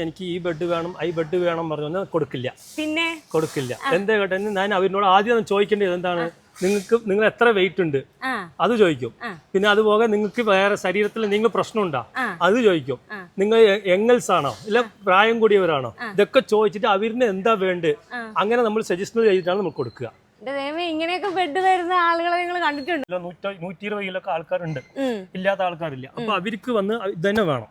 എനിക്ക് ഈ ബെഡ് വേണം ഈ ബെഡ് വേണം പറഞ്ഞു കൊടുക്കില്ല. പിന്നെ കൊടുക്കില്ല. എന്താ കേട്ടെ, ഞാൻ അവരോട് ആദ്യം ചോദിക്കേണ്ടത് എന്താണ്, നിങ്ങൾ എത്ര വെയിറ്റ് ഉണ്ട് അത് ചോദിക്കും. പിന്നെ അതുപോലെ നിങ്ങൾക്ക് വേറെ ശരീരത്തിൽ നിങ്ങൾ പ്രശ്നമുണ്ടോ അത് ചോദിക്കും. നിങ്ങൾ യങ്ങൽസ് ആണോ ഇല്ല പ്രായം കൂടിയവരാണോ, ഇതൊക്കെ ചോദിച്ചിട്ട് അവരിന് എന്താ വേണ്ടത് അങ്ങനെ നമ്മൾ സജസ്റ്റ് ചെയ്തിട്ടാണ് നമ്മൾ കൊടുക്കുക. ഇങ്ങനെയൊക്കെ ബെഡ് വരുന്ന ആളുകളെ നിങ്ങൾ കണ്ടിട്ടുണ്ട്? 120 കിലോ ആൾക്കാരുണ്ട്, ഇല്ലാത്ത ആൾക്കാരില്ല. അപ്പൊ അവർക്ക് വന്ന് ഇതന്നെ വേണം.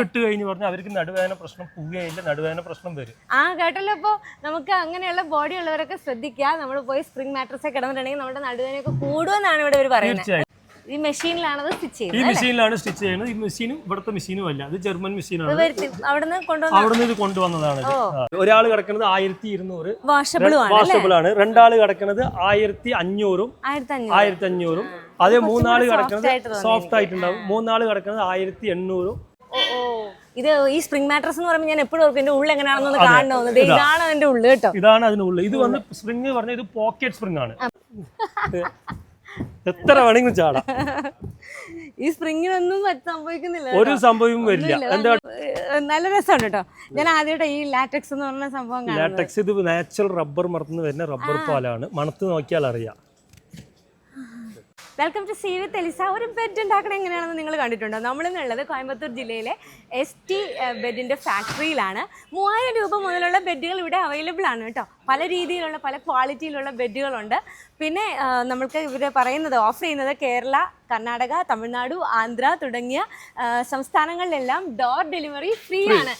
ഇട്ട് കഴിഞ്ഞ് പറഞ്ഞാൽ അവർക്ക് നടുവേദന പ്രശ്നം പോവുകയില്ല, നടുവേദന പ്രശ്നം വരും. കേട്ടല്ലോ. അപ്പൊ നമുക്ക് അങ്ങനെയുള്ള ബോഡി ഉള്ളവരൊക്കെ ശ്രദ്ധിക്കുക. നമ്മൾ പോയി സ്പ്രിംഗ് മാട്രസ് കിടന്നിട്ടുണ്ടെങ്കിൽ നമ്മുടെ നടുവേദനയൊക്കെ കൂടുമെന്നാണ് ഇവിടെ ഇവർ പറയുന്നത്. ഈ മെഷീനിലാണ് സ്റ്റിച്ച് ചെയ്യുന്നത്. ഈ മെഷീനിലാണ് സ്റ്റിച്ച് ചെയ്യുന്നത്. ഈ മെഷീനും ഇവിടുത്തെ മെഷീനും അല്ല, ഇത് ജർമ്മൻ മെഷീനാണ്. അവിടുന്ന് ഇത് കൊണ്ടുവന്നതാണ്. ഒരാൾ കിടക്കുന്നത് 1200 വാഷബിൾ ആണ്. രണ്ടാള് കിടക്കുന്നത് 1500 1500. അതേ മൂന്നാള് കിടക്കുന്നത് സോഫ്റ്റ് ആയിട്ടുണ്ടാവും. മൂന്നാള് കിടക്കുന്നത് 1800. ഇത് ഈ സ്പ്രിംഗ് മാട്രസ് എന്ന് പറയുമ്പോൾ ഞാൻ എപ്പോഴും ഓർക്കും എന്റെ ഉള്ളിൽ എങ്ങനെയാണെന്ന് കാണണമെന്ന്. ഇതാണ് അതിന്റെ ഉള്ളു കേട്ടോ, ഇതാണ് അതിനുള്ളിൽ. ഇത് വന്ന് സ്പ്രിംഗ് പറഞ്ഞ ഇത് പോക്കറ്റ് സ്പ്രിംഗ് ആണ്. എത്ര വേണമെങ്കിലും ചാടാം. ഈ സ്പ്രിങ്ങിനൊന്നും സംഭവിക്കുന്നില്ല, ഒരു സംഭവം വരില്ല. എന്താ നല്ല രസമുണ്ട് കേട്ടോ. ഞാൻ ആദ്യമായിട്ട് ഈ ലാറ്റക്സ് എന്ന് പറഞ്ഞ സംഭവം. ലാറ്റക്സ് ഇത് നാച്ചുറൽ റബ്ബർ മരത്തുനിന്ന് വരുന്ന റബ്ബർ പാലാണ്. മണത്ത് നോക്കിയാൽ അറിയാം. Welcome to see with Eliza. ഒരു ബെഡ് ഉണ്ടാക്കണം എങ്ങനെയാണെന്ന് നിങ്ങൾ കണ്ടിട്ടുണ്ടോ? നമ്മളിന്നുള്ളത് കോയമ്പത്തൂർ ജില്ലയിലെ ST ബെഡിൻ്റെ ഫാക്ടറിയിലാണ്. 3000 രൂപ മുതലുള്ള ബെഡുകൾ ഇവിടെ അവൈലബിൾ ആണ് കേട്ടോ. പല രീതിയിലുള്ള പല ക്വാളിറ്റിയിലുള്ള ബെഡുകളുണ്ട്. പിന്നെ നമ്മൾക്ക് ഇവർ പറയുന്നത് ഓഫർ ചെയ്യുന്നത് കേരള, കർണാടക, തമിഴ്നാട്, ആന്ധ്ര തുടങ്ങിയ സംസ്ഥാനങ്ങളിലെല്ലാം ഡോർ ഡെലിവറി ഫ്രീ ആണ്.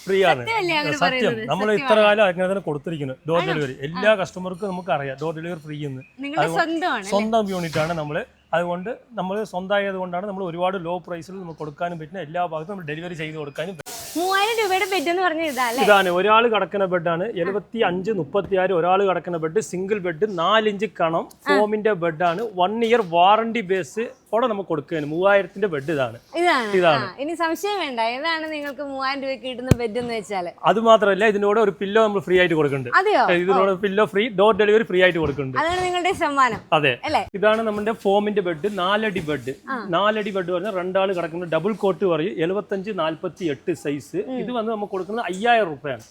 സത്യം, നമ്മൾ ഇത്ര കാലം അങ്ങനെ കൊടുത്തിരിക്കുന്നു. ഡോർ ഡെലിവറി എല്ലാ കസ്റ്റമർക്കും നമുക്ക് അറിയാം. ഡോർ ഡെലിവറി ഫ്രീ എന്ന് സ്വന്തം യൂണിറ്റ് ആണ് നമ്മൾ. അതുകൊണ്ട് നമ്മൾ സ്വന്തമായത് കൊണ്ടാണ് നമ്മൾ ഒരുപാട് ലോ പ്രൈസിൽ നമ്മൾ കൊടുക്കാനും പറ്റുന്ന എല്ലാ ഭാഗത്തും നമ്മൾ ഡെലിവറി ചെയ്ത് കൊടുക്കാനും പറ്റും. 3000 രൂപയുടെ ബെഡ് എന്ന് പറഞ്ഞ ഇതാണ്. ഒരാൾ കിടക്കുന്ന ബെഡാണ്. 75 36 ഒരാൾ കിടക്കുന്ന ബെഡ്. സിംഗിൾ ബെഡ് 4 ഇഞ്ച് കണം ഫോമിന്റെ ബെഡാണ്. 1 ഇയർ വാറണ്ടി ബേസ് ഓടെ നമുക്ക് കൊടുക്കുകയാണ്. 3000ന്റെ ബെഡ് ഇതാണ്. ഇനി സംശയം വേണ്ട, ഏതാണ് നിങ്ങൾക്ക് 3000 രൂപയ്ക്ക് കിട്ടുന്ന ബെഡ് എന്ന് വെച്ചാൽ. അത് മാത്രമല്ല, ഇതിനോട് ഒരു പില്ലോ നമ്മൾ ഫ്രീ ആയിട്ട് കൊടുക്കുന്നുണ്ട്. ഇതിനോട് pillow free, door delivery free ആയിട്ട് കൊടുക്കുന്നുണ്ട്. അതാണ് നിങ്ങളുടെ സമ്മാനം. അതെ, ഇതാണ് നമ്മുടെ ഫോമിന്റെ ബെഡ്. 4 അടി ബെഡ്. 4 അടി ബെഡ് പറഞ്ഞാൽ രണ്ടാൾ കിടക്കുന്ന ഡബിൾ കോട്ട് പറയും. 75 48 സൈസ്. ഇത് വന്ന് നമുക്ക് കൊടുക്കുന്നത് 5000 രൂപയാണ്.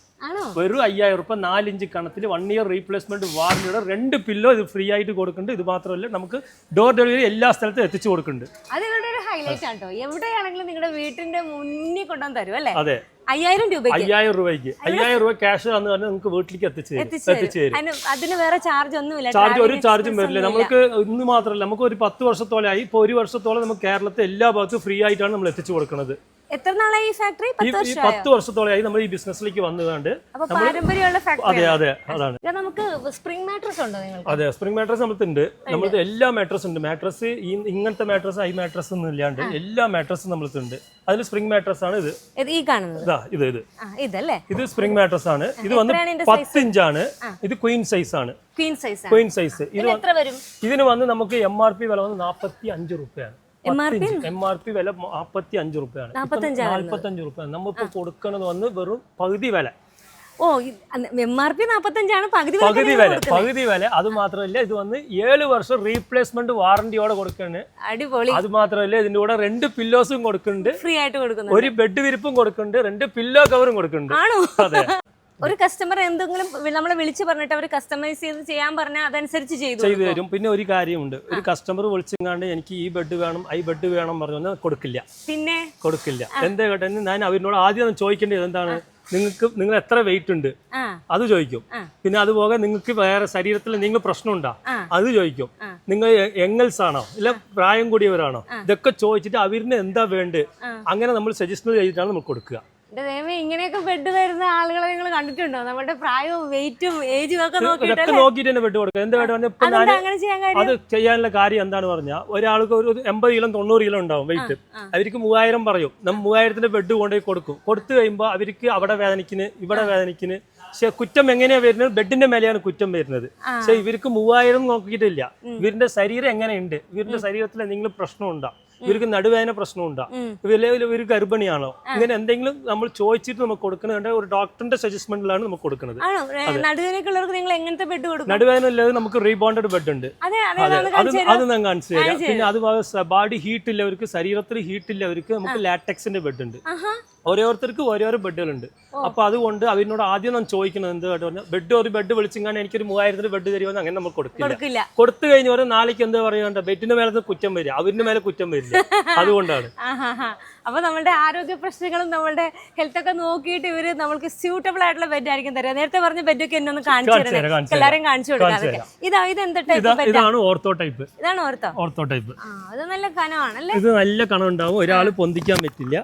വെറും 5000 രൂപ. 4 ഇഞ്ച് കണത്തിൽ 1 ഇയർ റീപ്ലേസ്മെന്റ് വാറന്റിയുടെ 2 പില്ലോ ഇത് ഫ്രീ ആയിട്ട് കൊടുക്കുന്നുണ്ട്. ഇത് മാത്രമല്ല, നമുക്ക് ഡോർ ഡെലിവറി എല്ലാ സ്ഥലത്തും എത്തിച്ചു കൊടുക്കുന്നുണ്ട്. അതിവിടെ ഒരു ഹൈലൈറ്റ് ആണ് കേട്ടോ. എവിടെയാണെങ്കിലും നിങ്ങളുടെ വീട്ടിന്റെ മുന്നിൽ കൊണ്ടുവന്ന് തരും അല്ലേ? അതെ, 5000 രൂപയ്ക്ക് 5000 രൂപയ്ക്ക് 5000 രൂപ ക്യാഷ് ആണെന്ന് പറഞ്ഞാൽ നിങ്ങൾക്ക് വീട്ടിലേക്ക് എത്തിച്ചു തരും. അതിന് വേറെ ചാർജ് ഒന്നുമില്ല. ഒരു ചാർജും വരില്ല. നമുക്ക് ഇന്ന് മാത്രമല്ല, നമുക്ക് ഒരു 10 വർഷത്തോളമായി. ഇപ്പൊ 1 വർഷത്തോളം നമുക്ക് കേരളത്തെ എല്ലാ ഭാഗത്തും ഫ്രീ ആയിട്ടാണ് നമ്മൾ എത്തിച്ചു കൊടുക്കുന്നത്. എത്ര നാളായി ഈ ഫാക്ടറി? 10 വർഷത്തോളമായി നമ്മൾ ഈ ബിസിനസ്സിലേക്ക് വന്നുകൊണ്ട്. അതെ അതെ, അതാണ്. നമുക്ക് സ്പ്രിംഗ് മാട്രസ് ഉണ്ടോ നിങ്ങൾക്ക്? അതെ, സ്പ്രിംഗ് മാട്രസ് നമ്മളുണ്ട്. നമ്മൾക്ക് എല്ലാ മാട്രസ് ഉണ്ട്. മാട്രസ് ഇങ്ങനത്തെ മാട്രസ് ഹൈ മാട്രസ് ഒന്നും ഇല്ലാണ്ട് എല്ലാ മാട്രസും നമ്മളുണ്ട്. അതിൽ സ്പ്രിംഗ് മാട്രസ് ആണ് ഇത്. ഈ കാണുന്നത് ഇത് സ്പ്രിംഗ് മാട്രസ് ആണ്. ഇത് വന്ന് 10 ഇഞ്ചാണ്. ഇത് ക്വീൻ സൈസ് ആണ്. Queen size. ഇതിന് വന്ന് നമുക്ക് MRP വില വന്ന് 45 രൂപയാണ്. MRP വില 45 രൂപയാണ്. 45 രൂപ നമ്മളിപ്പോ കൊടുക്കണത് വന്ന് വെറും പകുതി വില. MRP 45 ആണ്, പകുതി വില. അത് മാത്രമല്ല, ഇത് വന്ന് 7 വർഷം റീപ്ലേസ്മെന്റ് വാറന്റിയോടെ കൊടുക്കണേ. അടിപൊളി. അത് മാത്രമല്ല, ഇതിന്റെ കൂടെ 2 പില്ലോസും കൊടുക്കുന്നുണ്ട്, ഫ്രീ ആയിട്ട് കൊടുക്കുന്നുണ്ട്. ഒരു ബെഡ് വിരിപ്പും കൊടുക്കുന്നുണ്ട്, 2 പില്ലോ കവറും കൊടുക്കുന്നുണ്ട്. അതെ. ഒരു കസ്റ്റമർ എന്തെങ്കിലും നമ്മളെ വിളിച്ച് പറഞ്ഞിട്ട് അവർ കസ്റ്റമൈസ് ചെയ്ത് ചെയ്യാൻ പറഞ്ഞാൽ അതനുസരിച്ച് ചെയ്തു തരും. പിന്നെ ഒരു കാര്യമുണ്ട്, ഒരു കസ്റ്റമർ വിളിച്ചെങ്ങാണ്ട് എനിക്ക് ഈ ബെഡ് വേണം ഈ ബെഡ് വേണം പറഞ്ഞു കൊടുക്കില്ല. പിന്നെ കൊടുക്കില്ല. എന്താ കേട്ടെ, ഞാൻ അവരോട് ആദ്യം ചോദിക്കേണ്ടത് എന്താണ്, നിങ്ങൾ എത്ര വെയിറ്റ് ഉണ്ട് അത് ചോദിക്കും. പിന്നെ അതുപോലെ നിങ്ങൾക്ക് വേറെ ശരീരത്തിൽ നിങ്ങൾ പ്രശ്നമുണ്ടോ അത് ചോദിക്കും. നിങ്ങൾ യങ്ങൽസ് ആണോ ഇല്ല പ്രായം കൂടിയവരാണോ, ഇതൊക്കെ ചോദിച്ചിട്ട് അവരിന് എന്താ വേണ്ടത് അങ്ങനെ നമ്മൾ സജസ്റ്റ് ചെയ്തിട്ടാണ് നമ്മൾ കൊടുക്കുക. ഇങ്ങനെയൊക്കെ ബെഡ് വരുന്ന ആളുകളെ നിങ്ങൾ കണ്ടിട്ടുണ്ടോ? നമ്മുടെ പ്രായവും വെയിറ്റും ഏജും ഒക്കെ നോക്കിയിട്ട് തന്നെ ബെഡ് കൊടുക്കുക. എന്താ ബെഡ് അത് ചെയ്യാനുള്ള കാര്യം എന്താന്ന് പറഞ്ഞാൽ, ഒരാൾക്ക് ഒരു 80 കിലോ 90 കിലോ ഉണ്ടാവും വെയിറ്റ്. അവർക്ക് 3000 പറയും. നമ്മൾ 3000ന്റെ ബെഡ് കൊണ്ടുപോയി കൊടുക്കും. കൊടുത്തു കഴിയുമ്പോൾ അവർക്ക് അവിടെ വേദനിക്കുന്നു ഇവിടെ വേദനിക്കുന്നു. പക്ഷെ കുറ്റം എങ്ങനെയാ വരുന്നത്, ബെഡിന്റെ മേലെയാണ് കുറ്റം വരുന്നത്. പക്ഷെ ഇവർക്ക് 3000 നോക്കിയിട്ടില്ല. ഇവരുടെ ശരീരം എങ്ങനെയുണ്ട്, ഇവരുടെ ശരീരത്തിൽ എന്തെങ്കിലും പ്രശ്നമുണ്ടോ, ഇവർക്ക് നടുവേദന പ്രശ്നമുണ്ടോ, ഇവർ ഗർഭിണിയാണോ, ഇങ്ങനെ എന്തെങ്കിലും നമ്മൾ ചോദിച്ചിട്ട് നമുക്ക് കൊടുക്കുന്നത് ഒരു ഡോക്ടറിന്റെ സജസ്റ്റ്മെന്റിലാണ് നമുക്ക് കൊടുക്കുന്നത്. നടുവേദന ഉള്ളത് നമുക്ക് റീബോണ്ടഡ് ബെഡ് ഉണ്ട്. അത് ഞാൻ കാണിച്ചു തരാം. പിന്നെ അതുപോലെ ബോഡി ഹീറ്റ് ഇല്ലവർക്ക്, ശരീരത്തിൽ ഹീറ്റ് ഇല്ലവർക്ക് നമുക്ക് ലാറ്റക്സിന്റെ ബെഡ് ഉണ്ട്. ഓരോരുത്തർക്ക് ഓരോരോ ബെഡുകളുണ്ട്. അപ്പൊ അതുകൊണ്ട് അവരിനോട് ആദ്യം ഞാൻ ചോദിക്കുന്നത് എന്ത് പറഞ്ഞാൽ ഒരു ബെഡ് വിളിച്ചിങ്ങനെ എനിക്കൊരു 3000 ബെഡ് തരുമെന്ന് അങ്ങനെ നമ്മൾ കൊടുക്കില്ല. കൊടുത്തു കഴിഞ്ഞ ഓരോ നാளைക്ക് എന്താ പറയുക, ബെഡിന്റെ മേലെ കുറ്റം വരിക, അവരിന്റെ മേലെ കുറ്റം വരില്ല. അതുകൊണ്ടാണ്. അപ്പൊ നമ്മളുടെ ആരോഗ്യ പ്രശ്നങ്ങളും നമ്മളുടെ ഹെൽത്ത് ഒക്കെ നോക്കിയിട്ട് ഇവര് നമ്മൾക്ക് സ്യൂട്ടബിൾ ആയിട്ടുള്ള ബെഡ് ആയിരിക്കും തരാം. നേരത്തെ പറഞ്ഞ ബെഡൊക്കെ എന്നെ ഒന്ന് കാണിച്ചു തരാം, എല്ലാരും കാണിച്ചു കൊടുക്കാം. ഇതാണ് ഓർത്തോ ടൈപ്പ്. ഇതാണ് ഓർത്തോ ടൈപ്പ്. അത് നല്ല കനമാണല്ലേ? ഇത് നല്ല കനം ഉണ്ടാവും, ഒരാൾ പൊന്തിക്കാൻ പറ്റില്ല.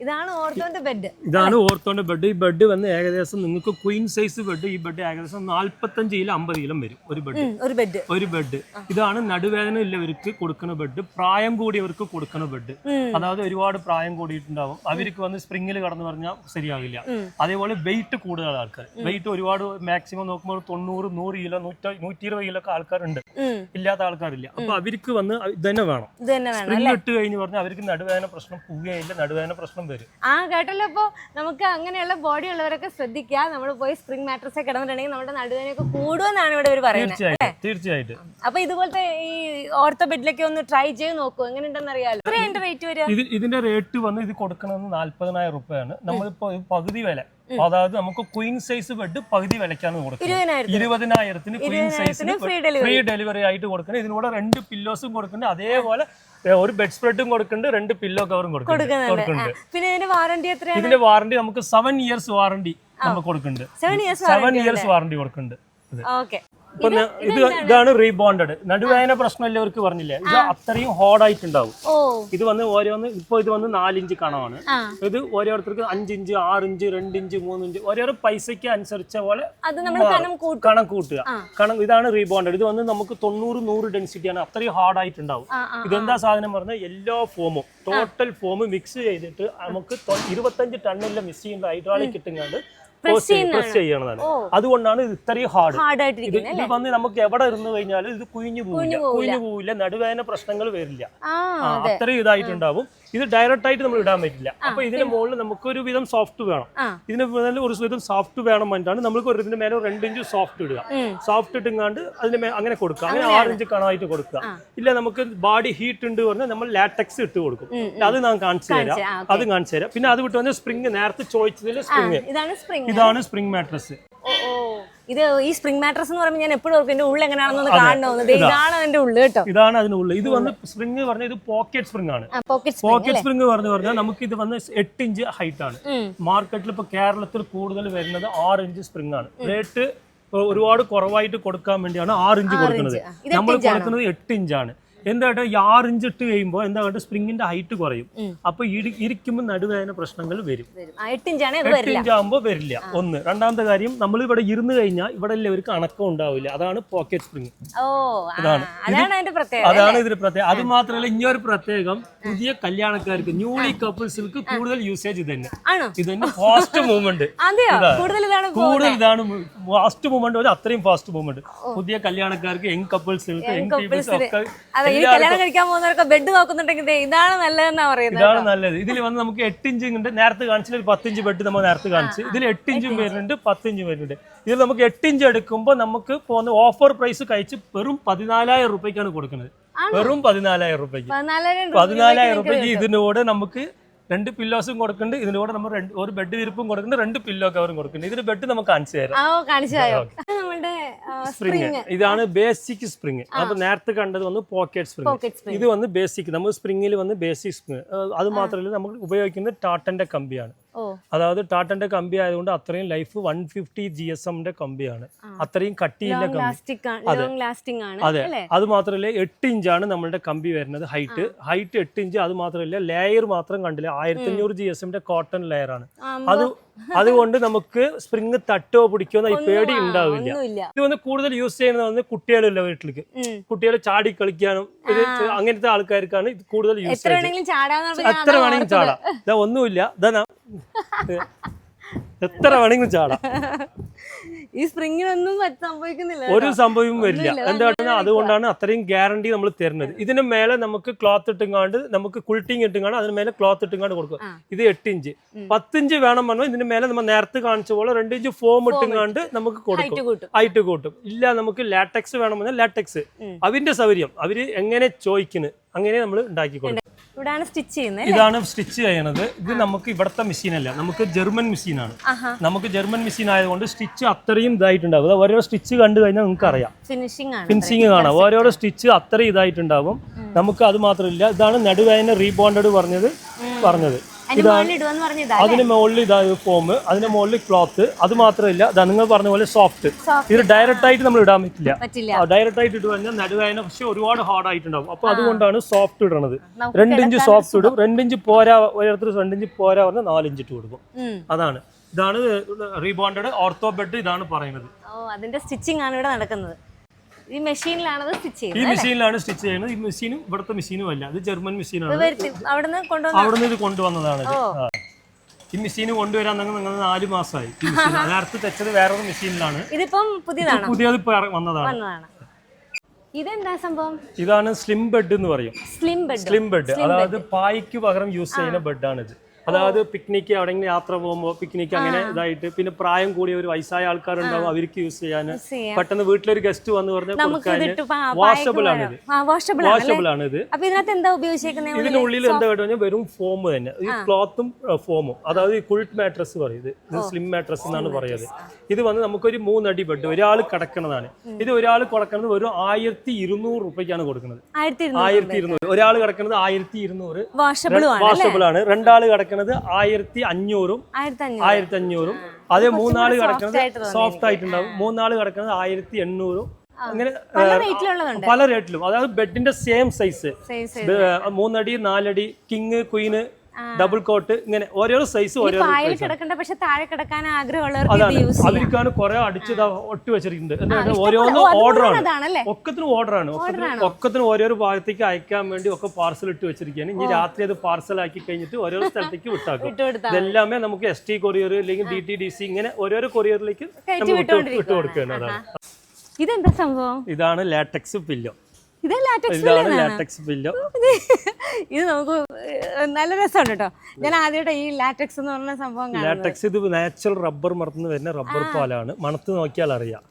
ഇതാണ് ഓർത്തോന്റെ ബെഡ്. ഇതാണ് ഓർത്തോന്റെ ബെഡ്. ഈ ബെഡ് വന്ന് ഏകദേശം നിങ്ങൾക്ക് ക്വീൻ സൈസ് ബെഡ്. ഈ ബെഡ് ഏകദേശം 45 കിലോ 50 കിലോ വരും ഒരു ബെഡ്. ഇതാണ് നടുവേദന ഉള്ളവർക്ക് കൊടുക്കുന്ന ബെഡ്, പ്രായം കൂടിയവർക്ക് കൊടുക്കുന്ന ബെഡ്. അതായത് ഒരുപാട് പ്രായം കൂടിയിട്ടുണ്ടാവും, അവർക്ക് വന്ന് സ്പ്രിങ്ങിൽ കടന്നു പറഞ്ഞാൽ ശരിയാകില്ല. അതേപോലെ വെയിറ്റ് കൂടുതൽ ആൾക്കാർ, വെയിറ്റ് ഒരുപാട് മാക്സിമം നോക്കുമ്പോൾ 90 100 കിലോ 120 കിലോ ഒക്കെ ആൾക്കാരുണ്ട്, ഇല്ലാത്ത ആൾക്കാരില്ല. അപ്പൊ അവർക്ക് വന്ന് ഇതന്നെ വേണം. സ്പ്രിങ് ഇട്ട് കഴിഞ്ഞ് പറഞ്ഞാൽ അവർക്ക് നടുവേദന പ്രശ്നം പോവുകയില്ല, നടുവേദന പ്രശ്നം. കേട്ടല്ലോ. അപ്പൊ നമുക്ക് അങ്ങനെയുള്ള ബോഡി ഉള്ളവരൊക്കെ ശ്രദ്ധിക്കുക. നമ്മൾ പോയി സ്പ്രിംഗ് മാട്രസ് ഒക്കെ കിടന്നിട്ടുണ്ടെങ്കിൽ നമ്മുടെ നടുവേദനയൊക്കെ കൂടുമെന്നാണ് ഇവിടെ ഇവർ പറയുന്നത്. തീർച്ചയായിട്ടും. അപ്പൊ ഇതുപോലത്തെ ഈ ഓർത്തോ ബെഡിലൊക്കെ ഒന്ന് ട്രൈ ചെയ്ത് നോക്കൂ, എങ്ങനെയുണ്ടെന്ന് അറിയാലോ. എത്രയാണ് റേറ്റ് വരിക? ഇതിന്റെ റേറ്റ് വന്ന് ഇത് കൊടുക്കുന്നത് 40,000 രൂപയാണ്. നമ്മളിപ്പോ പകുതി വില, അതായത് നമുക്ക് ക്വീൻ സൈസ് ബെഡ് പകുതി വിലക്കാണ് കൊടുക്കുന്നത്. 20,000 ക്വീൻ സൈസിന് ഫ്രീ ഡെലിവറി ആയിട്ട് കൊടുക്കുന്നത്. ഇതിനൂടെ 2 പില്ലോസും കൊടുക്കുന്നുണ്ട്, അതേപോലെ ഒരു ബെഡ് സ്പ്രെഡും കൊടുക്കുന്നുണ്ട്, 2 പില്ലോ കവറും കൊടുക്കുന്നുണ്ട്. പിന്നെ ഇതിന്റെ വാറന്റി എത്രയാണ്? ഇതിന്റെ വാറന്റി നമുക്ക് 7 ഇയേഴ്സ് വാറന്റി നമുക്ക് കൊടുക്കുന്നുണ്ട്. 7 ഇയേഴ്സ് വാറന്റി കൊടുക്കുന്നുണ്ട്. ഇതാണ് റീബോണ്ടഡ്. നടുവേദന പ്രശ്നമുള്ളവർക്ക് പറഞ്ഞില്ലേ, ഇത് അത്രയും ഹാർഡായിട്ടുണ്ടാവും. ഇത് വന്ന് ഓരോന്ന് ഇപ്പൊ ഇത് വന്ന് 4 ഇഞ്ച് കണമാണ്. ഇത് ഓരോരുത്തർക്ക് 5 ഇഞ്ച് 6 ഇഞ്ച് 2 ഇഞ്ച് 3 ഇഞ്ച് ഓരോ പൈസയ്ക്ക് അനുസരിച്ച പോലെ കണം കൂട്ടുക. ഇതാണ് റീബോണ്ടഡ്. ഇത് വന്ന് നമുക്ക് 90-100 ഡെൻസിറ്റിയാണ്, അത്രയും ഹാർഡായിട്ടുണ്ടാവും. ഇതെന്താ സാധനം പറഞ്ഞാൽ എല്ലാ ഫോമും ടോട്ടൽ ഫോം മിക്സ് ചെയ്തിട്ട് നമുക്ക് 25 ടണ്ണിലെ മെഷീൻ ഹൈഡ്രോളിക് ഇട്ടുകൊണ്ട് പ്രസ് ചെയ്യണതാണ്. അതുകൊണ്ടാണ് ഇത് ഇത്രയും ഹാർഡ്. ഇത് വന്ന് നമുക്ക് എവിടെ ഇരുന്ന് കഴിഞ്ഞാലും ഇത് കുഴിഞ്ഞു പോവില്ല, നടുവേദന പ്രശ്നങ്ങൾ വരില്ല, അത്രയും ഇതായിട്ടുണ്ടാവും. ഇത് ഡയറക്റ്റ് ആയിട്ട് നമ്മൾ ഇടാൻ പറ്റില്ല. അപ്പൊ ഇതിന്റെ മുകളിൽ നമുക്ക് ഒരു വിധം സോഫ്റ്റ് വേണം. ഇതിന് ഒരു വിധം സോഫ്റ്റ് വേണം വേണ്ടിയാണ് നമുക്ക് ഇതിന്റെ മേലെ 2 ഇഞ്ച് സോഫ്റ്റ് ഇടുക. സോഫ്റ്റ് ഇട്ടുങ്ങാണ്ട് അതിന് അങ്ങനെ കൊടുക്കുക, അങ്ങനെ 6 ഇഞ്ച് കണമായിട്ട് കൊടുക്കുക. ഇല്ല നമുക്ക് ബാഡി ഹീറ്റ് ഉണ്ട് പറഞ്ഞാൽ നമ്മൾ ലാറ്റക്സ് ഇട്ട് കൊടുക്കും. അത് ഞാൻ കാണിച്ചു തരാം. പിന്നെ അത് വിട്ട് വന്ന് സ്പ്രിങ്, നേരത്തെ ചോദിച്ചതിൽ സ്പ്രിങ്, ഇതാണ് സ്പ്രിംഗ് മാട്രസ്. ഇത് ഈ സ്പ്രിംഗ് മാട്രസ് എന്ന് പറയുമ്പോൾ ഞാൻ എപ്പോഴും ഓർക്കും എന്റെ ഉള്ളിൽ എങ്ങനെയാണെന്ന് കാണണമെന്ന്. ഇതാണ് അതിന്റെ ഉള്ളിൽ കേട്ടോ, ഇതാണ് അതിനുള്ളിൽ. ഇത് വന്ന് സ്പ്രിംഗ് പറഞ്ഞാൽ ഇത് പോക്കറ്റ് സ്പ്രിംഗ് ആണ്. പോക്കറ്റ് സ്പ്രിംഗ് പറഞ്ഞാൽ നമുക്ക് ഇത് വന്ന് 8 ഇഞ്ച് ഹൈറ്റ് ആണ്. മാർക്കറ്റിൽ ഇപ്പൊ കേരളത്തിൽ കൂടുതൽ വരുന്നത് 6 ഇഞ്ച് സ്പ്രിംഗ് ആണ്. റേറ്റ് ഒരുപാട് കുറവായിട്ട് കൊടുക്കാൻ വേണ്ടിയാണ് 6 ഇഞ്ച് കൊടുക്കുന്നത്. നമ്മൾ കൊടുക്കുന്നത് 8 ഇഞ്ചാണ്. എന്തായിട്ട് 6 ഇഞ്ച് ഇട്ട് കഴിയുമ്പോൾ എന്താ സ്പ്രിങ്ങിന്റെ ഹൈറ്റ് കുറയും. അപ്പൊ ഇരിക്കുമ്പോൾ നടുവേദന പ്രശ്നങ്ങൾ വരും. 8 ഇഞ്ച് ആകുമ്പോൾ വരില്ല. ഒന്ന്. രണ്ടാമത്തെ കാര്യം, നമ്മൾ ഇവിടെ ഇരുന്ന് കഴിഞ്ഞാൽ ഇവിടെ എല്ലാവർക്കും അണക്കം ഉണ്ടാവില്ല. അതാണ് പോക്കറ്റ് സ്പ്രിങ്. അതാണ് ഇതിന് പ്രത്യേകം. അത് മാത്രമല്ല, ഇനിയൊരു പ്രത്യേകം, പുതിയ കല്യാണക്കാർക്ക് ന്യൂലി കപ്പിൾസിൽക്ക് കൂടുതൽ യൂസേജ് ഇത് തന്നെ ഫാസ്റ്റ് മൂവ്മെന്റ്. കൂടുതൽ ഇതാണ് ഫാസ്റ്റ് മൂവ്മെന്റ്, അത്രയും ഫാസ്റ്റ് മൂവ്മെന്റ്. പുതിയ കല്യാണക്കാർക്ക് യങ് കപ്പിൾസിൽക്ക് യങ് പീപ്പിൾസ് ഒക്കെ കല്യാണം കഴിക്കാൻ പോകുന്നവർക്ക് ബെഡ് നോക്കുന്നുണ്ടെങ്കിൽ ഇതാണ് നല്ലതെന്നാ പറയുന്നത്. ഇതാണ് നല്ലത്. ഇതിൽ വന്ന് നമുക്ക് 8 ഇഞ്ച് ഉണ്ട്. നേരത്തെ കാണിച്ചില്ല ഒരു 10 ഇഞ്ച് ബെഡ് നമ്മൾ നേരത്തെ കാണിച്ചു. ഇതിൽ 8 ഇഞ്ചും വരുന്നുണ്ട്, 10 ഇഞ്ചും വരുന്നുണ്ട്. ഇതിൽ നമുക്ക് 8 ഇഞ്ച് എടുക്കുമ്പോൾ നമുക്ക് പോകുന്ന ഓഫർ പ്രൈസ് കഴിച്ച് വെറും 14,000 രൂപയ്ക്കാണ് കൊടുക്കുന്നത്. വെറും 14,000 രൂപയ്ക്ക്. 14,000 രൂപയ്ക്ക് ഇതിനോട് നമുക്ക് 2 പില്ലോസും കൊടുക്കുന്നുണ്ട്. ഇതിന്റെ കൂടെ നമ്മൾ ഒരു ബെഡ് വിരിപ്പും കൊടുക്കുന്നുണ്ട്, 2 പില്ലോ കവറും കൊടുക്കുന്നുണ്ട്. ഇതിന് ബെഡ് നമുക്ക് കാണിച്ചു തരാം. സ്പ്രിങ് ഇതാണ് ബേസിക് സ്പ്രിങ്. അപ്പൊ നേരത്തെ കണ്ടത് വന്ന് പോക്കറ്റ് സ്പ്രിങ്. ഇത് വന്ന് ബേസിക്. നമ്മൾ സ്പ്രിങ്ങിൽ വന്ന് ബേസിക് സ്പ്രിങ്. അത് മാത്രമല്ല നമ്മൾ ഉപയോഗിക്കുന്നത് ടാറ്റന്റെ കമ്പിയാണ്. അതായത് ടാറ്റന്റെ കമ്പി ആയതുകൊണ്ട് അത്രയും ലൈഫ് 150 GSM കമ്പിയാണ്. അത്രയും കട്ടിയില്ല കമ്പി. അതെ. അത് മാത്രമല്ല 8 ഇഞ്ചാണ് നമ്മളുടെ കമ്പി വരുന്നത്. Height 8 inch. അത് മാത്രമല്ല ലെയർ മാത്രം കണ്ടില്ല, 1500 GSM കോട്ടൺ ലെയർ ആണ്. അതുകൊണ്ട് നമുക്ക് സ്പ്രിങ് തട്ടോ പിടിക്കോ ഈ പേടി ഉണ്ടാവില്ല. ഇത് വന്ന് കൂടുതൽ യൂസ് ചെയ്യുന്നത് കുട്ടികളുള്ള വീട്ടിലേക്ക്, കുട്ടികൾ ചാടി കളിക്കാനും അങ്ങനത്തെ ആൾക്കാർക്കാണ് ഇത് കൂടുതൽ യൂസ് ചെയ്യുന്നത്. എത്ര വേണമെങ്കിലും ചാടാം. ഇതാ ഒന്നുമില്ല, ഇതാ എത്ര വേണമെങ്കിലും ചാടാം. ഈ സ്പ്രിങ്ങിനൊന്നും സംഭവിക്കുന്നില്ല, ഒരു സംഭവവും വരില്ല. എന്താ പറഞ്ഞാൽ അതുകൊണ്ടാണ് അത്രയും ഗ്യാരണ്ടി നമ്മൾ തരുന്നത്. ഇതിന് മേലെ നമുക്ക് ക്ലോത്ത് ഇട്ടുങ്ങാണ്ട്, നമുക്ക് കുൾട്ടിങ് ഇട്ടുങ്ങാണ്ട് അതിന് മേലെ ക്ലോത്ത് ഇട്ടുങ്ങാണ്ട് കൊടുക്കുക. ഇത് 8 ഇഞ്ച്. 10 ഇഞ്ച് വേണം പറഞ്ഞാൽ ഇതിന് മേലെ നമ്മൾ നേരത്തെ കാണിച്ച പോലെ 2 ഇഞ്ച് ഫോം ഇട്ടുങ്ങാണ്ട് നമുക്ക് കൊടുക്കും, ഹൈറ്റ് കൂട്ടും. ഇല്ല നമുക്ക് ലാറ്റക്സ് വേണം പറഞ്ഞാൽ ലാറ്റക്സ്. അതിന്റെ സൗകര്യം അവര് എങ്ങനെ ചോദിക്കുന്നു അങ്ങനെ നമ്മൾ ഉണ്ടാക്കി കൊടുക്കും. ഇവിടാണ് സ്റ്റിച്ച് ചെയ്യുന്നത്. ഇതാണ് സ്റ്റിച്ച് ചെയ്യണത്. ഇത് നമുക്ക് ഇവിടുത്തെ മെഷീനല്ല, നമുക്ക് ജർമ്മൻ മെഷീനാണ്. നമുക്ക് ജർമ്മൻ മെഷീൻ ആയതുകൊണ്ട് സ്റ്റിച്ച് അത്രയും ഇതായിട്ടുണ്ടാവും. ഓരോ സ്റ്റിച്ച് കണ്ടു കഴിഞ്ഞാൽ നിങ്ങൾക്ക് അറിയാം, ഫിനിഷിങ് കാണാം. ഓരോരോ സ്റ്റിച്ച് അത്രയും ഇതായിട്ടുണ്ടാവും. നമുക്ക് അത് മാത്രമില്ല, ഇതാണ് നടുവേദന റീബോണ്ടഡ് പറഞ്ഞത്. അതിന് മുകളിൽ ഇതായ ഫോം, അതിന് മുകളിൽ ക്ലോത്ത്. അത് മാത്രമല്ല, നിങ്ങൾ പറഞ്ഞ പോലെ സോഫ്റ്റ്. ഇത് ഡയറക്റ്റ് ആയിട്ട് നമ്മൾ ഇടാൻ പറ്റില്ല. ഡയറക്റ്റ് ആയിട്ട് ഇട്ട് കഴിഞ്ഞാൽ നടുവേദന പക്ഷെ ഒരുപാട് ഹാർഡ് ആയിട്ടുണ്ടാവും. അപ്പൊ അതുകൊണ്ടാണ് സോഫ്റ്റ് ഇടണത്. 2 ഇഞ്ച് സോഫ്റ്റ് ഇടും. 2 ഇഞ്ച് പോരാ, ഓരോരുത്തർ 2 ഇഞ്ച് പോരാ പറഞ്ഞാൽ 4 ഇഞ്ച് ഇട്ട് കൊടുക്കും. ഇതാണ് റീബോണ്ടഡ് ഓർത്തോ ബെഡ്. ഇതാണ് പറയുന്നത്. അതിന്റെ സ്റ്റിച്ചിങ് ആണ് ഇവിടെ നടക്കുന്നത്. ഈ മെഷീനിലാണ് സ്റ്റിച്ച് ചെയ്യുന്നത്. ഈ മെഷീനിലാണ് സ്റ്റിച്ച് ചെയ്യുന്നത്. ഈ മെഷീനും ഇവിടുത്തെ മെഷീനും അല്ല, ഇത് ജർമ്മൻ മെഷീനാണ്. അവിടുന്ന് ഇത് കൊണ്ടുവന്നതാണ്. ഈ മെഷീൻ കൊണ്ടുവരാൻ നിങ്ങൾ 4 മാസമായി. നേരത്തെ തെച്ചത് വേറൊരു മെഷീനിലാണ്. ഇതിപ്പം പുതിയത് ഇപ്പൊ വന്നതാണ്. ഇതെന്താ സംഭവം? ഇതാണ് സ്ലിം ബെഡ് എന്ന് പറയും. സ്ലിം ബെഡ് അതായത് പായ്ക്ക് പകരം യൂസ് ചെയ്യുന്ന ബെഡാണിത്. അതായത് പിക്നിക്ക് എവിടെയെങ്കിലും യാത്ര പോകുമ്പോൾ പിക്നിക്ക് അങ്ങനെ ഇതായിട്ട്, പിന്നെ പ്രായം കൂടിയ ഒരു വയസ്സായ ആൾക്കാരുണ്ടാവും, അവർക്ക് യൂസ് ചെയ്യാൻ. പെട്ടെന്ന് വീട്ടിലൊരു ഗസ്റ്റ് വന്ന് പറഞ്ഞാൽ വാഷബിൾ ആണ് ഇത്. ഇതിനുള്ളിൽ എന്താ കേട്ടോ, വെറും ഫോം തന്നെ. ഈ ക്ലോത്തും ഫോമും, അതായത് ഈ കുൾട്ട് മാട്രസ് പറയും. ഇത് സ്ലിം മാട്രസ് എന്നാണ് പറയുന്നത്. ഇത് വന്ന് നമുക്കൊരു 3 അടി ബെഡ് ഒരാൾ കിടക്കുന്നതാണ്. ഇത് ഒരാൾ കിടക്കുന്നത് ഒരു 1200 രൂപയ്ക്കാണ് കൊടുക്കുന്നത്. 1200. ഒരാൾ കിടക്കുന്നത് 1200 വാഷബിൾ ആണ്. 2 ആൾ കിടക്കുന്നത് 1500 1500. അതേ 3 ആൾ കിടക്കുന്നത് സോഫ്റ്റ് ആയിട്ടുണ്ടാവും. 3 ആൾ കിടക്കുന്നത് 1800. അങ്ങനെ പല റേറ്റിലും. അതായത് ബെഡിന്റെ സെയിം സൈസ് 3 അടി 4 അടി, കിങ് ക്വീന്, ഡബിൾ കോട്ട്, ഇങ്ങനെ ഓരോ സൈസ് അവർക്കാണ് കുറെ അടിച്ച് ഒട്ടി വെച്ചിരിക്കുന്നത്. ഓരോന്ന് ഓർഡറാണ്, ഒക്കത്തിന് ഓരോരോ ഭാഗത്തേക്ക് അയക്കാൻ വേണ്ടി ഒക്കെ പാർസൽ ഇട്ട് വെച്ചിരിക്കുകയാണ്. ഇനി രാത്രി അത് പാർസൽ ആക്കി കഴിഞ്ഞിട്ട് ഓരോ സ്ഥലത്തേക്ക് വിട്ടാക്കും. ഇതെല്ലാമേ നമുക്ക് ST കൊറിയർ അല്ലെങ്കിൽ DTDC ഇങ്ങനെ ഓരോരോ കൊറിയറിലേക്ക് വിട്ടു കൊടുക്കുകയാണ്. അതാണ്. ഇതെന്താ സംഭവം? ഇതാണ് ലാറ്റക്സ് പില്ലോ. ഇതാണ് ലാറ്റക്സ് പില്ലോ. ഇത് നമുക്ക് നല്ല രസമുണ്ട് കേട്ടോ. ഞാൻ ആദ്യമായിട്ട് ഈ ലാറ്റക്സ് എന്ന് പറഞ്ഞ സംഭവം കാണുന്നത്. ലാറ്റക്സ് ഇത് നാച്ചുറൽ റബ്ബർ മരത്തിന് വരുന്ന റബ്ബർ പാലാണ്. മണത്ത് നോക്കിയാൽ അറിയാം,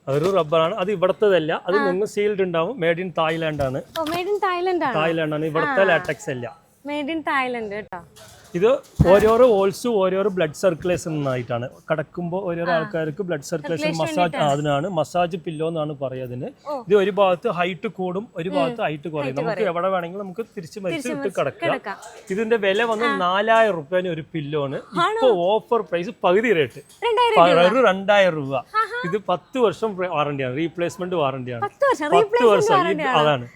അതൊരു റബ്ബറാണ്. അത് ഇവിടത്തതല്ല, അത് നിങ്ങൾ സീൽഡ് ഉണ്ടാവും. മെയ്ഡ് ഇൻ തായ്ലാൻഡ് ആണ്. തായ്ലാൻഡ് ആണ്. ഇവിടുത്തെ ലാറ്റക്സ് അല്ല, മെയ്ഡ് ഇൻ തായ്ലൻഡ് കേട്ടോ. ഇത് ഓരോരോ ഓൾസും ഓരോരോ ബ്ലഡ് സർക്കുലേഷൻ ആയിട്ടാണ്. കിടക്കുമ്പോൾ ഓരോരോ ആൾക്കാർക്ക് ബ്ലഡ് സർക്കുലേഷൻ മസാജ്, അതിനാണ് മസാജ് പില്ലോ എന്നാണ് പറയുന്നത്. ഇത് ഒരു ഭാഗത്ത് ഹൈറ്റ് കൂടും, ഒരു ഭാഗത്ത് ഹൈറ്റ് കുറയും. നമുക്ക് എവിടെ വേണമെങ്കിലും നമുക്ക് തിരിച്ചു മരിച്ച് ഇട്ട് കിടക്കാം. ഇതിന്റെ വില വന്ന് 4000 രൂപ ഒരു പില്ലോണ്. ഇപ്പൊ ഓഫർ പ്രൈസ് പകുതി റേറ്റ്, 2000 രൂപ. ഇത് 10 വർഷം വാറണ്ടിയാണ്, റീപ്ലേസ്മെന്റ് വാറണ്ടിയാണ്. 10 വർഷം. അതാണ്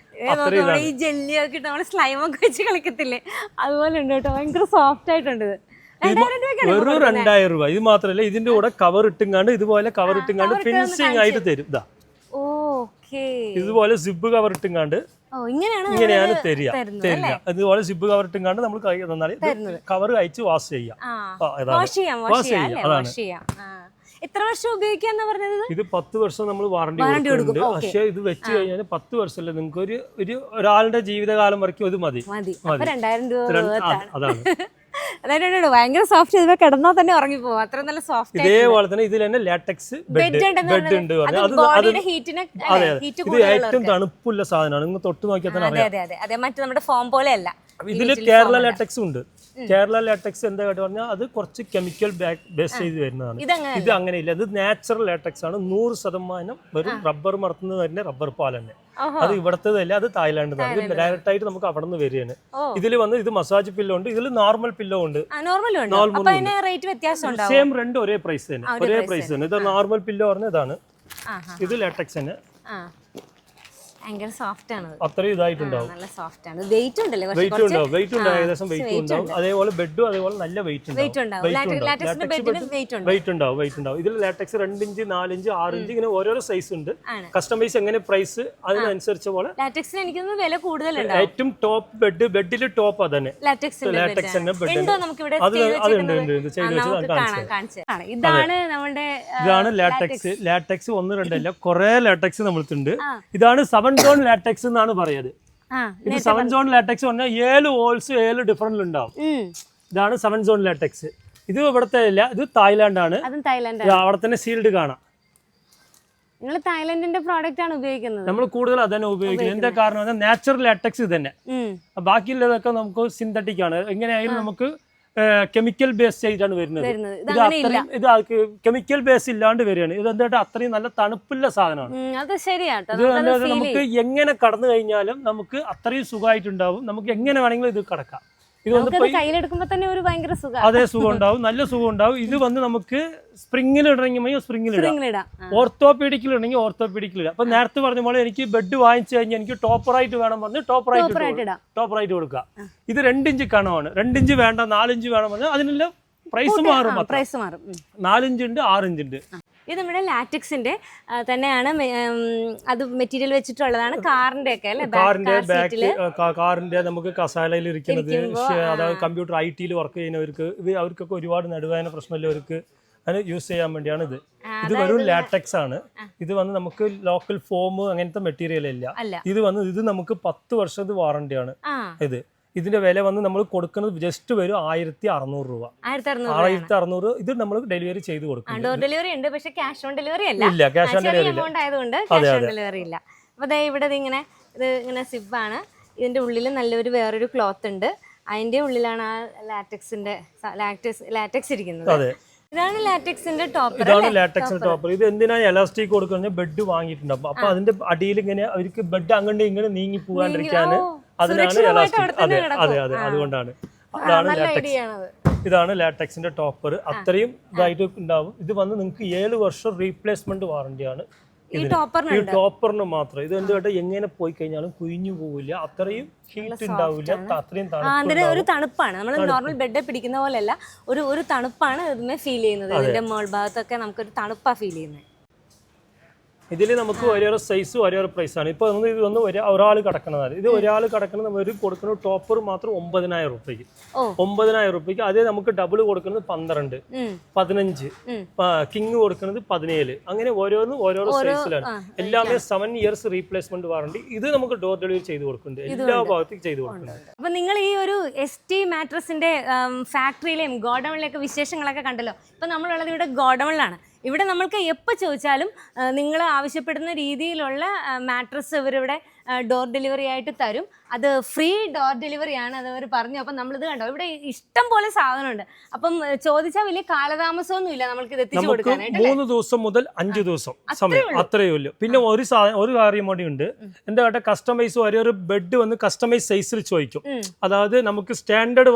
ഈ ജെല്ലിയൊക്കെ നമ്മള് സ്ലൈമൊക്കെ വെച്ച് കളിക്കത്തില്ലേ, അതുപോലെ ഉണ്ട് കേട്ടോ. ഭയങ്കര സോഫ്റ്റ് ആയിട്ടുണ്ട്. വെറും 2000 രൂപ. ഇത് മാത്രല്ല, ഇതിന്റെ കൂടെ കവർ ഇട്ടുങ്ങാണ്ട് ഇതുപോലെ കവർ ഇട്ടുങ്ങാണ്ട് ഫിനിഷിംഗ് ആയിട്ട് തരും. ഇതാ ഇതുപോലെ സിബ് കവർ ഇട്ടുങ്ങാണ്ട് ഇങ്ങനെയാണ് തരിക. ഇതുപോലെ സിബ് കവർ ഇട്ടുങ്ങാണ്ട് നമ്മൾ കൈ തന്നാൽ കവർ അയച്ച് വാഷ് ചെയ്യാം. അതാണ്. എത്ര വർഷം ഉപയോഗിക്കാന്ന് പറഞ്ഞത്? ഇത് 10 വർഷം നമ്മൾ വാറണ്ടി കൊടുക്കുന്നുണ്ട്. പക്ഷേ ഇത് വെച്ച് കഴിഞ്ഞാൽ 10 വർഷമല്ല, നിങ്ങൾക്ക് ഒരാളുടെ ജീവിതകാലം വരയ്ക്കും ഇത് മതി. 2000 രൂപ. അതാണ്. ഭയങ്കര സോഫ്റ്റ്. ഇതിപ്പോ കിടന്നാൽ തന്നെ ഉറങ്ങി പോകും, അത്ര നല്ല സോഫ്റ്റ്. ഇതേപോലെ തന്നെ ഇതിൽ തന്നെ ലാറ്റക്സ് ബെഡ് ഉണ്ട്. ഇത് ഏറ്റവും തണുപ്പുള്ള സാധനമാണ്. നിങ്ങൾ തൊട്ട് നോക്കിയാൽ തന്നെ അറിയാം. മറ്റേ നമ്മുടെ ഫോം പോലെ അല്ല. ഇതിൽ കേരള ലാറ്റക്സ് ഉണ്ട്. കേരള ലാറ്റക്സ് എന്താ കേട്ടോ പറഞ്ഞാൽ അത് കുറച്ച് കെമിക്കൽ ബേസ് ചെയ്ത് വരുന്നതാണ്. ഇത് അങ്ങനെയില്ല, ഇത് നാച്ചുറൽ ലാറ്റക്സ് ആണ്. 100% വെറും റബ്ബർ മരത്തുനിന്ന് തന്നെ റബ്ബർ പാൽ തന്നെ. അത് ഇവിടത്തേതല്ല, അത് തായ്ലാൻഡ്. ഡയറക്റ്റ് ആയിട്ട് നമുക്ക് അവിടെ നിന്ന് വരികയാണ്. ഇതിൽ വന്ന് ഇത് മസാജ് പില്ലോ ഉണ്ട്, ഇതിൽ നോർമൽ പില്ലോ ഉണ്ട്. സെയിം രണ്ട് ഒരേ പ്രൈസ് തന്നെ. ഇത് നോർമൽ പില്ലോ പറഞ്ഞ ഇതാണ്. ഇത് ലാറ്റക്സ് തന്നെ. ഭയങ്കര സോഫ്റ്റ് ആണ്, അത്രയും ഇതായിട്ടുണ്ടാവും. നല്ല സോഫ്റ്റ് ആണ്. വെയിറ്റ് ഉണ്ടല്ലേ? വെയിറ്റ് ഉണ്ടാവും, ഏകദേശം വെയിറ്റ് ഉണ്ടാവും. അതേപോലെ ബെഡും അതേപോലെ നല്ല വെയിറ്റ് ഉണ്ടാവും. ഇതിൽ ലാറ്റക്സ് 2 ഇഞ്ച് 4 ഇഞ്ച് 6 ഇഞ്ച് ഇങ്ങനെ ഓരോരോ സൈസ് ഉണ്ട്. കസ്റ്റമൈസ് എങ്ങനെ പ്രൈസ് അതിനനുസരിച്ച പോലെ. ലാറ്റക്സിന് എനിക്ക് വില കൂടുതലുണ്ട്. ഏറ്റവും ടോപ്പ് ബെഡിൽ ടോപ്പ് അതന്നെ ലാറ്റക്സ് തന്നെ ബെഡ്. ഇതാണ് ലാറ്റക്സ്. ലാറ്റക്സ് 1 2 അല്ല, കുറെ ലാറ്റക്സ് നമ്മളുണ്ട്. ഇതാണ് 7 സോൺ ലാറ്റക്സ് എന്നാണ് പറയുന്നത്. ഇത് 7 സോൺ ലാറ്റക്സ് പറഞ്ഞാൽ 7 ഹോൾസ് 7 ഡിഫറൻറ്റ് ഉണ്ടാവും. ഇതാണ് 7 സോൺ ലാറ്റക്സ്. ഇത് ഇവിടത്തെ അല്ല, ഇത് തായ്ലാൻഡ് ആണ്. അവിടെ തന്നെ സീൽഡ് കാണാം. നിങ്ങൾ തായ്ലൻഡിന്റെ പ്രോഡക്റ്റ് ആണ് ഉപയോഗിക്കുന്നത്? നമ്മൾ കൂടുതൽ അതന്നെ ഉപയോഗിക്കുന്നത്. എന്താ കാരണം നാച്ചുറൽ ലാറ്റക്സ് തന്നെ, ബാക്കിയുള്ളതൊക്കെ നമുക്ക് സിന്തറ്റിക് ആണ്. എങ്ങനെയായാലും നമുക്ക് കെമിക്കൽ ബേസ്ഡ് ആയിട്ടാണ് വരുന്നത്. ഇത് അത്രയും ഇത് കെമിക്കൽ ബേസ് ഇല്ലാണ്ട് വരികയാണ്. ഇത് എന്താ അത്രയും നല്ല തണുപ്പുള്ള സാധനമാണ്. ഇത് നമുക്ക് എങ്ങനെ കടന്നു കഴിഞ്ഞാലും നമുക്ക് അത്രയും സുഖമായിട്ടുണ്ടാവും. നമുക്ക് എങ്ങനെ വേണമെങ്കിലും ഇത് കടക്കാം. കയ്യിലെടുക്കുമ്പോ തന്നെ ഒരു ഭയങ്കര സുഖം. അതേ സുഖം ഉണ്ടാവും, നല്ല സുഖം ഉണ്ടാവും. ഇത് വന്ന് നമുക്ക് സ്പ്രിങ്ങിൽ ഇടണമെങ്കിൽ സ്പ്രിങ്ങിൽ ഇടാം, ഓർത്തോപീഡിക്കിൽ ഇടണമെങ്കിൽ ഓർത്തോപീഡിക്കിൽ ഇടാം. അപ്പൊ നേരത്തെ പറഞ്ഞ പോലെ എനിക്ക് ബെഡ് വാങ്ങിച്ചു കഴിഞ്ഞാൽ എനിക്ക് ടോപ്പറായിട്ട് വേണം പറഞ്ഞ് ടോപ്പറായിട്ട് കൊടുക്കുക. ഇത് 2 ഇഞ്ച് കണമാണ്. 2 ഇഞ്ച് വേണ്ട 4 ഇഞ്ച് വേണം പറഞ്ഞാൽ അതിനുള്ള പ്രൈസ് മാറും. 4 ഇഞ്ച് ഉണ്ട്, 6 ഇഞ്ച് ഉണ്ട്. ഇത് നമ്മുടെ ലാറ്റക്സിന്റെ തന്നെയാണ്, അത് മെറ്റീരിയൽ വെച്ചിട്ടുള്ളതാണ്. കാറിന്റെ ഒക്കെ അല്ലേ, കാറിന്റെ നമുക്ക് കസാലയിൽ ഇരിക്കുന്നത്, അതായത് കമ്പ്യൂട്ടർ IT വർക്ക് ചെയ്യുന്നവർക്ക്, അവർക്കൊക്കെ ഒരുപാട് നടുവേദന പ്രശ്നമുള്ളവർക്ക് അതിന് യൂസ് ചെയ്യാൻ വേണ്ടിയാണ് ഇത്. ഇത് വെറും ലാറ്റക്സ് ആണ്. ഇത് വന്ന് നമുക്ക് ലോക്കൽ ഫോം അങ്ങനത്തെ മെറ്റീരിയൽ ഇല്ല. ഇത് നമുക്ക് 10 വർഷത്തെ വാറണ്ടിയാണ്. ഇതിന്റെ വില വന്ന് നമ്മൾ കൊടുക്കുന്നത് ജസ്റ്റ് വരും 1600 രൂപ. 1600 ഇത് നമ്മൾ ഡെലിവറി ചെയ്ത് കൊടുക്കും. ഡോർ ഡെലിവറി ഉണ്ട്, പക്ഷേ ക്യാഷ് ഓൺ ഡെലിവറി അല്ല. ഇല്ല, ക്യാഷ് ഓൺ ഡെലിവറി എമൗണ്ട് ആയതുകൊണ്ട് ക്യാഷ് ഓൺ ഡെലിവറി ഇല്ല. അപ്പോൾ ഇവിടെ ഇങ്ങനെ സിബാണ്. ഇതിന്റെ ഉള്ളിൽ നല്ലൊരു വേറൊരു ക്ലോത്ത് ഉണ്ട്. അതിന്റെ ഉള്ളിലാണ് ആ ലാറ്റക്സ് ഇരിക്കുന്നത്. ഇതാണ് ലാറ്റക്സിന്റെ ടോപ്പർ. ഇത് എന്തിനാണ് എലാസ്റ്റിക് കൊടുക്കുന്നത്? ബെഡ് വാങ്ങിയിട്ടുണ്ടാവും. അപ്പൊ അതിന്റെ അടിയിൽ ഇങ്ങനെ അവർക്ക് ബെഡ് അങ്ങോട്ട് ഇങ്ങനെ നീങ്ങി പോകാണ്ടിരിക്കാന് അതിനാണ് എലാസ്റ്റിക്. അതെ അതുകൊണ്ടാണ്. ഇതാണ് ലാറ്റക്സിന്റെ ടോപ്പർ. അത്രയും ഇതായിട്ട് ഉണ്ടാവും. ഇത് വന്ന് നിങ്ങൾക്ക് 7 വർഷം റീപ്ലേസ്മെന്റ് വാറണ്ടിയാണ് ഈ ടോപ്പറിന് മാത്രം. ഇത് എന്തുകൊണ്ട് എങ്ങനെ പോയി കഴിഞ്ഞാലും കുഴിഞ്ഞു പോവില്ല, അത്രയും ഹീറ്റ് ഉണ്ടാവില്ല, അത്രയും ഒരു തണുപ്പാണ്. നമ്മൾ നോർമൽ ബെഡ് പിടിക്കുന്ന പോലെയല്ല, ഒരു തണുപ്പാണ് ഇതിനെ ഫീൽ ചെയ്യുന്നത്. ഇതിന്റെ മോൾ ഭാഗത്തൊക്കെ നമുക്കൊരു തണുപ്പാ ഫീൽ ചെയ്യുന്നത്. ഇതിൽ നമുക്ക് ഓരോ സൈസും ഓരോ പ്രൈസാണ്. ഇപ്പൊ ഇത് വന്ന് ഒരാൾ കിടക്കുന്നതാണ്. ഇത് ഒരാൾ കിടക്കുന്നത് കൊടുക്കുന്ന ടോപ്പർ മാത്രം 9000 രൂപയ്ക്ക്. 9000 രൂപയ്ക്ക്. അതേ നമുക്ക് ഡബിൾ കൊടുക്കുന്നത് 12, 15, കിങ് കൊടുക്കുന്നത് 17. അങ്ങനെ ഓരോന്നും ഓരോരോ സൈസിലാണ്. എല്ലാമേ 7 ഇയേഴ്സ് റീപ്ലേസ്മെന്റ് വാറണ്ടി. ഇത് നമുക്ക് ഡോർ ഡെലിവറി ചെയ്ത് കൊടുക്കുന്നുണ്ട്, എല്ലാ ഭാഗത്തേക്കും ചെയ്ത് കൊടുക്കുന്നുണ്ട്. അപ്പൊ നിങ്ങൾ ഈ ഒരു ST മാട്രസിന്റെ ഫാക്ടറിയിലെയും ഗോഡൌണിലെയൊക്കെ വിശേഷങ്ങളൊക്കെ കണ്ടല്ലോ. ഇപ്പൊ നമ്മളുള്ളത് ഇവിടെ ഗോഡൌണിലാണ്. ഇവിടെ നമ്മൾക്ക് എപ്പോൾ ചോദിച്ചാലും നിങ്ങൾ ആവശ്യപ്പെടുന്ന രീതിയിലുള്ള മാട്രസ് ഇവരിവിടെ ഡോർ ഡെലിവറി ആയിട്ട് തരും. അത് ഫ്രീ ഡോർ ഡെലിവറിയാണ്, അതവർ പറഞ്ഞു. അപ്പം നമ്മളിത് കണ്ടോ, ഇവിടെ ഇഷ്ടം പോലെ സാധനമുണ്ട്. അപ്പം ചോദിച്ചാൽ വലിയ കാലതാമസമൊന്നും ഇല്ല നമ്മൾക്ക് ഇത് എത്തിച്ചു കൊടുക്കാനായിട്ട്. 3 ദിവസം മുതൽ 5 ദിവസം സമയം, അത്രയേ ഉള്ളൂ. പിന്നെ ഒരു കാര്യം കൂടി ഉണ്ട്. എന്താ പറയുക, കസ്റ്റമൈസ് ഓരോ ബെഡ് വന്ന് കസ്റ്റമൈസ് സൈസിൽ ചോദിക്കും. അതായത് നമുക്ക് സ്റ്റാൻഡേർഡ്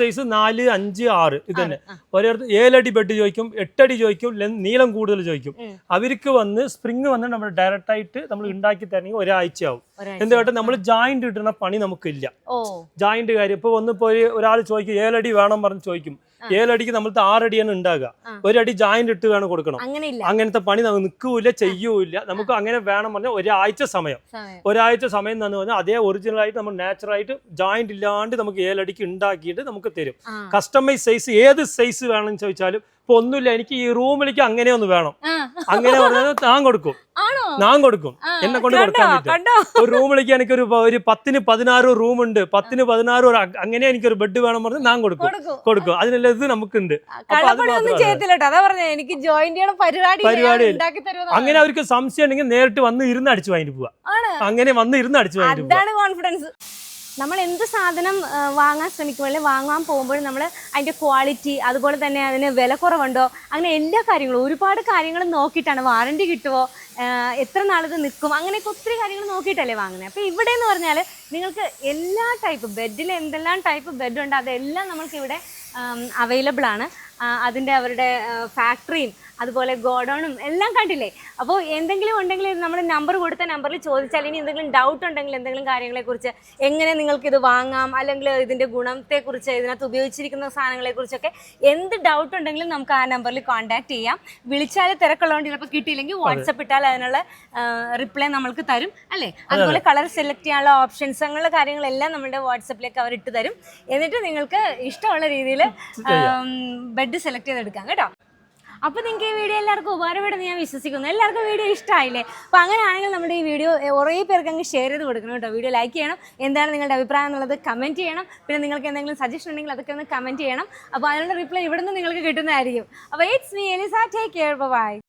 സൈസ് 4, 5, 6 ഇത് തന്നെ. ഓരോരുത്തർ 7 അടി ബെഡ് ചോദിക്കും, 8 അടി ചോദിക്കും, നീളം കൂടുതൽ ചോദിക്കും. അവർക്ക് വന്ന് സ്പ്രിങ് വന്ന് നമ്മൾ ഡയറക്റ്റ് ആയിട്ട് നമ്മൾ ഉണ്ടാക്കി തരണമെങ്കിൽ ഒരാഴ്ചയാവും. എന്താ നമ്മൾ ജോയിന്റ് ഇടുന്ന പണി നമുക്കില്ല. ജോയിന്റ് കാര്യം ഇപ്പൊ ഒരാൾ ചോദിക്കും 7 അടി വേണം പറഞ്ഞ് ചോദിക്കും. 7 അടിക്ക് നമ്മൾ 6 അടിയാണ് ഉണ്ടാകുക. 1 അടി ജോയിന്റ് ഇട്ട് വേണം കൊടുക്കണം. അങ്ങനത്തെ പണി നമുക്ക് നിൽക്കൂല, ചെയ്യൂല. നമുക്ക് അങ്ങനെ വേണം പറഞ്ഞാൽ ഒരാഴ്ച സമയം എന്ന് പറഞ്ഞാൽ അതേ ഒറിജിനൽ ആയിട്ട് നമ്മൾ നാച്ചുറൽ ആയിട്ട് ജോയിന്റ് ഇല്ലാണ്ട് നമുക്ക് 7 അടിക്ക് ഉണ്ടാക്കിയിട്ട് നമുക്ക് തരും. കസ്റ്റമൈസ് സൈസ് ഏത് സൈസ് വേണമെന്ന് ചോദിച്ചാലും ഇപ്പൊ ഒന്നുമില്ല, എനിക്ക് ഈ റൂമിലേക്ക് അങ്ങനെ ഒന്ന് വേണം, അങ്ങനെ പറഞ്ഞാൽ ഞാൻ കൊടുക്കും. എന്നെ കൊണ്ട് കൊടുക്കാൻ പറ്റും. ഒരു റൂമിലേക്ക് എനിക്ക് ഒരു 10-ന് 16 റൂം ഉണ്ട്, 10-ന് 16 അങ്ങനെ എനിക്കൊരു ബെഡ് വേണം പറഞ്ഞാൽ ഞാൻ കൊടുക്കും. അതിനുള്ള ഇത് നമുക്കുണ്ട്. അങ്ങനെ അവർക്ക് സംശയം ഉണ്ടെങ്കിൽ നേരിട്ട് വന്ന് ഇരുന്ന് അടിച്ചു വാങ്ങിട്ട് പോവാ. അങ്ങനെ വന്ന് ഇരുന്ന് അടിച്ചു വാങ്ങിട്ട് പോവാ. നമ്മൾ എന്ത് സാധനം വാങ്ങാൻ ശ്രമിക്കുമ്പോഴും വാങ്ങാൻ പോകുമ്പോഴും നമ്മൾ അതിൻ്റെ ക്വാളിറ്റി, അതുപോലെ തന്നെ അതിന് വില കുറവുണ്ടോ, അങ്ങനെ എല്ലാ കാര്യങ്ങളും ഒരുപാട് കാര്യങ്ങൾ നോക്കിയിട്ടാണ്. വാറണ്ടി കിട്ടുമോ, എത്ര നാളിത് നിൽക്കും, അങ്ങനെയൊക്കെ ഒത്തിരി കാര്യങ്ങൾ നോക്കിയിട്ടല്ലേ വാങ്ങുന്നത്. അപ്പോൾ ഇവിടെ എന്ന് പറഞ്ഞാൽ നിങ്ങൾക്ക് എല്ലാ ടൈപ്പ് ബെഡിൽ എന്തെല്ലാം ടൈപ്പ് ബെഡുണ്ട് അതെല്ലാം നമ്മൾക്കിവിടെ അവൈലബിൾ ആണ്. അവരുടെ ഫാക്ടറിയും അതുപോലെ ഗോഡൗണും എല്ലാം കണ്ടില്ലേ. അപ്പോൾ എന്തെങ്കിലും ഉണ്ടെങ്കിൽ നമ്മൾ നമ്പർ കൊടുത്ത നമ്പറിൽ ചോദിച്ചാൽ, ഇനി എന്തെങ്കിലും ഡൗട്ട് ഉണ്ടെങ്കിൽ എന്തെങ്കിലും കാര്യങ്ങളെക്കുറിച്ച്, എങ്ങനെ നിങ്ങൾക്കിത് വാങ്ങാം, അല്ലെങ്കിൽ ഇതിൻ്റെ ഗുണത്തെക്കുറിച്ച്, ഇതിനകത്ത് ഉപയോഗിച്ചിരിക്കുന്ന സാധനങ്ങളെക്കുറിച്ചൊക്കെ എന്ത് ഡൗട്ട് ഉണ്ടെങ്കിലും നമുക്ക് ആ നമ്പറിൽ കോൺടാക്ട് ചെയ്യാം. വിളിച്ചാൽ തിരക്കുള്ളതുകൊണ്ട് ചിലപ്പോൾ കിട്ടിയില്ലെങ്കിൽ വാട്സപ്പ് ഇട്ടാൽ അതിനുള്ള റിപ്ലൈ നമ്മൾക്ക് തരും അല്ലേ. അതുപോലെ കളർ സെലക്ട് ചെയ്യാനുള്ള ഓപ്ഷൻസ്, അങ്ങനെയുള്ള കാര്യങ്ങളെല്ലാം നമ്മുടെ വാട്സപ്പിലേക്ക് അവർ ഇട്ട് തരും. എന്നിട്ട് നിങ്ങൾക്ക് ഇഷ്ടമുള്ള രീതിയിൽ ബെഡ് സെലക്ട് ചെയ്തെടുക്കാം കേട്ടോ. അപ്പോൾ നിങ്ങൾക്ക് ഈ വീഡിയോ എല്ലാവർക്കും ഉപകാരപ്പെടുമെന്ന് ഞാൻ വിശ്വസിക്കുന്നു. എല്ലാവർക്കും വീഡിയോ ഇഷ്ടമായില്ലേ? അപ്പോൾ അങ്ങനെയാണെങ്കിൽ നമ്മുടെ ഈ വീഡിയോ കുറേ പേർക്ക് അങ്ങ് ഷെയർ ചെയ്ത് കൊടുക്കണം കേട്ടോ. വീഡിയോ ലൈക്ക് ചെയ്യണം, എന്താണ് നിങ്ങളുടെ അഭിപ്രായം എന്നുള്ളത് കമൻറ്റ് ചെയ്യണം. പിന്നെ നിങ്ങൾക്ക് എന്തെങ്കിലും സജഷൻ ഉണ്ടെങ്കിൽ അതൊക്കെ ഒന്ന് കമൻറ്റ് ചെയ്യണം. അപ്പോൾ അതിനുള്ള റിപ്ലൈ ഇവിടെ നിന്ന് നിങ്ങൾക്ക് കിട്ടുന്നതായിരിക്കും. അപ്പോൾ it's me Eliza, take care, by.